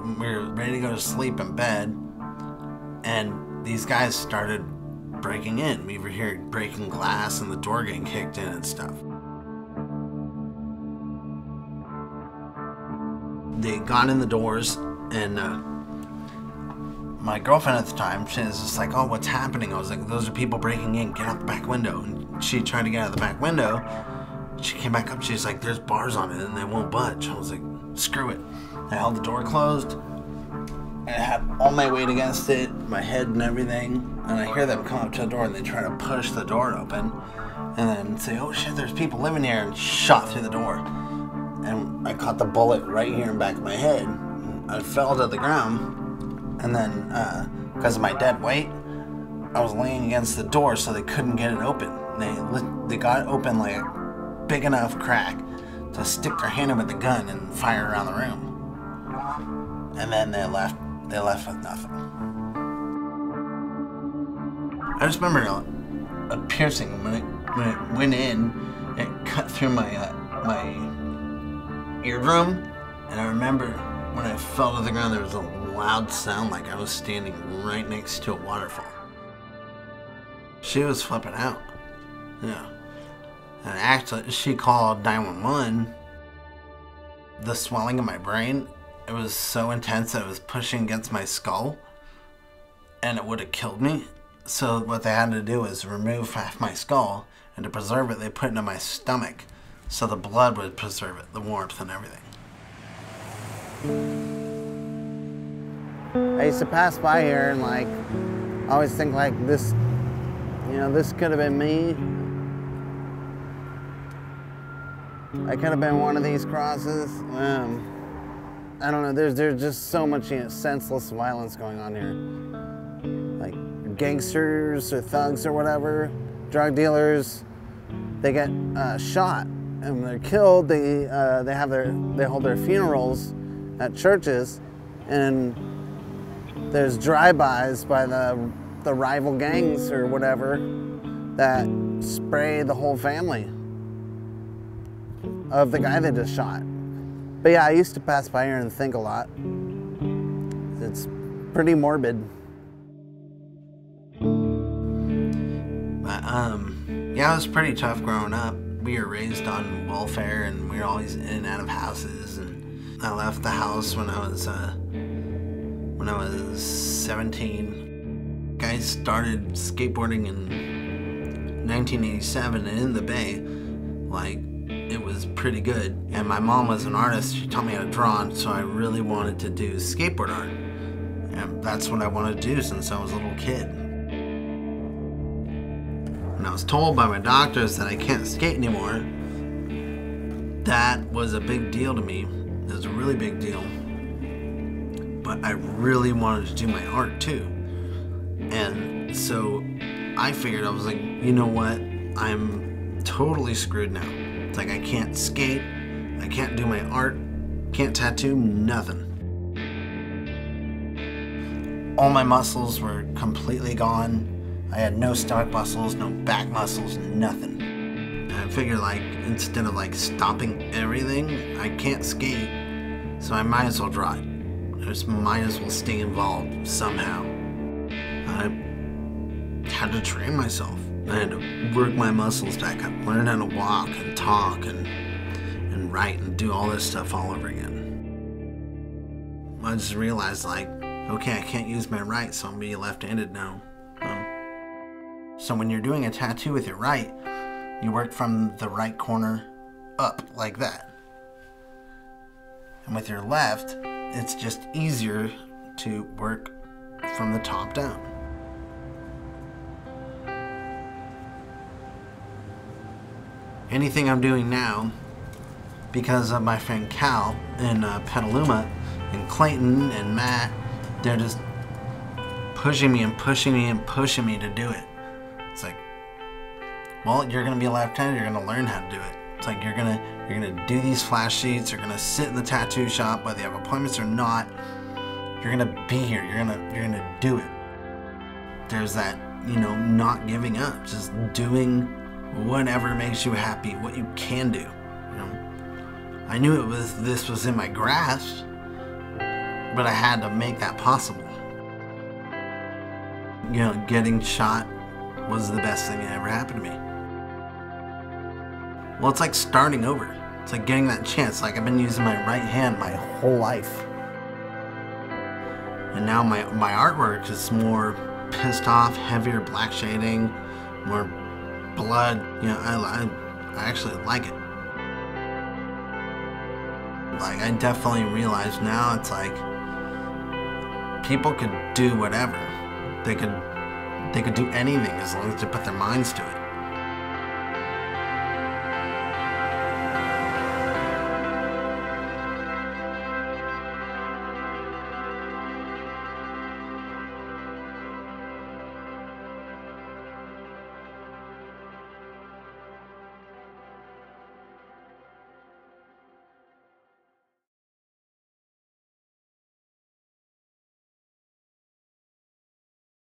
we were ready to go to sleep in bed, and these guys started breaking in. We were hearing breaking glass and the door getting kicked in and stuff. They got in the doors, and my girlfriend at the time, she was just like, oh, what's happening? I was like, those are people breaking in, get out the back window. And she tried to get out the back window. She came back up, she's like, there's bars on it and they won't budge. I was like, screw it. I held the door closed, and I had all my weight against it, my head and everything, and I hear them come up to the door and they try to push the door open and then say, oh shit, there's people living here, and shot through the door. And I caught the bullet right here in the back of my head. I fell to the ground. And then, because of my dead weight, I was laying against the door, so they couldn't get it open. They got it open like a big enough crack to stick their hand in with the gun and fire around the room. And then they left with nothing. I just remember a piercing when it went in. It cut through my eardrum, and I remember when I fell to the ground, there was a loud sound like I was standing right next to a waterfall. She was flipping out. Yeah. And actually, she called 911. The swelling in my brain, it was so intense that it was pushing against my skull, and it would have killed me. So what they had to do was remove half my skull, and to preserve it, they put it into my stomach, so the blood would preserve it, the warmth and everything. I used to pass by here and like always think like this, you know, this could have been me. I could have been one of these crosses. I don't know, there's just so much, you know, senseless violence going on here. Like gangsters or thugs or whatever, drug dealers, they get shot, and when they're killed, they hold their funerals at churches, and there's drive-bys by the rival gangs or whatever that spray the whole family of the guy they just shot. But yeah, I used to pass by here and think a lot. It's pretty morbid. But, yeah, it was pretty tough growing up. We were raised on welfare, and we were always in and out of houses. And I left the house when I was 17. I started skateboarding in 1987, and in the Bay, like, it was pretty good. And my mom was an artist. She taught me how to draw, so I really wanted to do skateboard art. And that's what I wanted to do since I was a little kid. When I was told by my doctors that I can't skate anymore, that was a big deal to me. It was a really big deal. But I really wanted to do my art too. And so I figured, I was like, you know what? I'm totally screwed now. It's like I can't skate, I can't do my art, can't tattoo, nothing. All my muscles were completely gone. I had no stomach muscles, no back muscles, nothing. And I figured, like, instead of like stopping everything, I can't skate, so I might as well draw it. I just might as well stay involved somehow. I had to train myself. I had to work my muscles back up, learn how to walk and talk and write and do all this stuff all over again. I just realized, like, okay, I can't use my right, so I'm gonna be left-handed now. So when you're doing a tattoo with your right, you work from the right corner up, like that. And with your left, it's just easier to work from the top down. Anything I'm doing now, because of my friend Cal in Petaluma, and Clayton and Matt, they're just pushing me and pushing me and pushing me to do it. It's like, well, you're gonna be a left-handed, you're gonna learn how to do it. It's like you're gonna do these flash sheets, you're gonna sit in the tattoo shop, whether you have appointments or not, you're gonna be here, you're gonna do it. There's that, you know, not giving up, just doing whatever makes you happy, what you can do. You know, I knew this was in my grasp, but I had to make that possible. You know, getting shot was the best thing that ever happened to me. Well, it's like starting over. It's like getting that chance. Like, I've been using my right hand my whole life. And now my artwork is more pissed off, heavier black shading, more blood. You know, I actually like it. Like, I definitely realize now it's like people could do whatever. They could do anything as long as they put their minds to it.